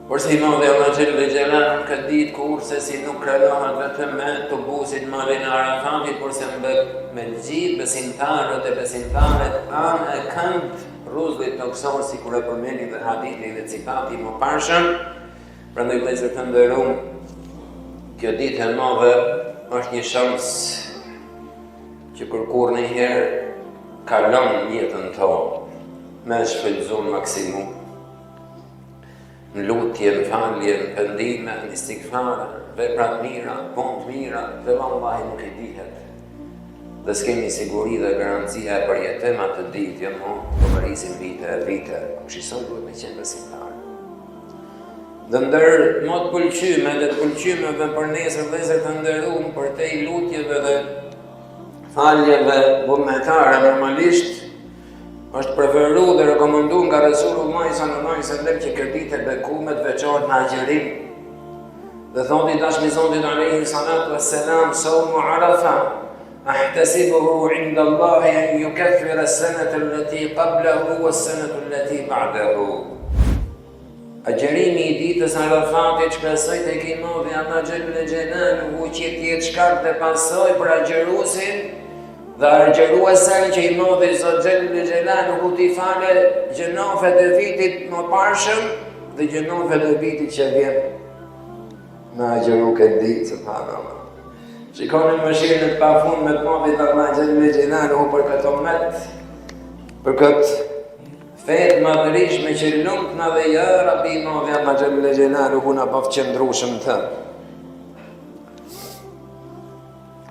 Por se Imam Allah Gjelle Gjelan këtë ditë kur se si nuk krenohet vetëm me të busit malin Arafatit, por se me gjithë besimtarët e besimtarët anë e kënd rruzullit të kësor, si kur e përmeni dhe hadithi dhe citati më parshëm. Prandaj vëllezër të nderuar, kjo ditë e madhe është një shans që kur një herë kalon jetën tonë me shfrytzu maksimum në lutje, në falje, në pendime, në istikfare, veprat mira, punë të mira, dhe vallahi nuk i dihet. Dhe s'kemi siguri dhe garancia e përjetim atë ditë, jo mo, do mërisim vite e vite, shison duhet me qenë besimtar. Dhe ndër më të pëlqyme dhe të pëlqymeve për nesër vëllezër të nderuar, për te i lutjeve dhe faljeve vullnetare normalisht, është preferu dhe rekomendu nga Resulullah sallallahu alaihi wasallam që këtë ditë e bekumet veçohet në agjerim. Dhe thoti dashmizotit alaihi salatu wassalam, saumu Arafa, ahtasibuhu inda Allahi an yukaffira as-sanata allati qablahu was-sanata allati ba'dahu. Agjerimi i ditës Arafatit shpresoj tek Imam Allah Gjelle Gjelaluhu që t'jetë shkak dhe pasoj për agjeruesin dhe agjeruesen që Imam Zot Gjelle Gjelaluhu t'i fale gjenofet e vitit më parshëm dhe gjenofet e vitit që vjen me agjeru këtë ditë, subhanallah. Shikoni mëshirën e pafund me t'modit Allah Gjelle Gjelaluhu për këtë ummet, për këtë fetë madhërishme që lumt na dhe ja Rabbi Imam Allah Gjelle Gjelaluhu na bëf qëndrueshëm të.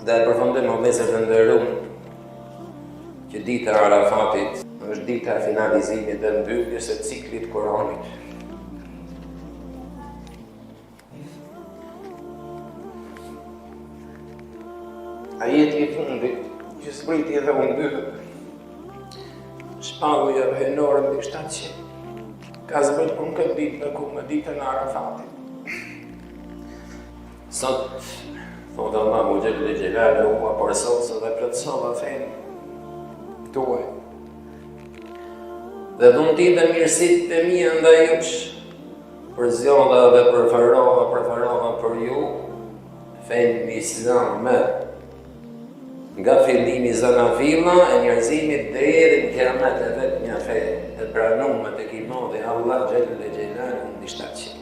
Dhe përfundim o vëllezër të nderuar, që dita e Arafatit është dita e finalizimit dhe mbylljes së ciklit Kuranit. Ajeti i fundit që zbriti edhe u mbyll, shpaguja henore mbi 700, ka zbrit për në këtë ditë në ku me ditën e Arafatit. Sot, thotë Allahu Gjelle Gjelaluhu, apërsosë dhe plotësova fenë tuaj. Dhe dhunti dhe mirësit të mia ndaj jush, përzjodha dhe preferova për ju fenë Islam me nga fillimi zanafilla e njerëzimit deri në kiamet e vetë një fe e pranume tek Imam Allah Gjelle Gjelaluhu mbi 700.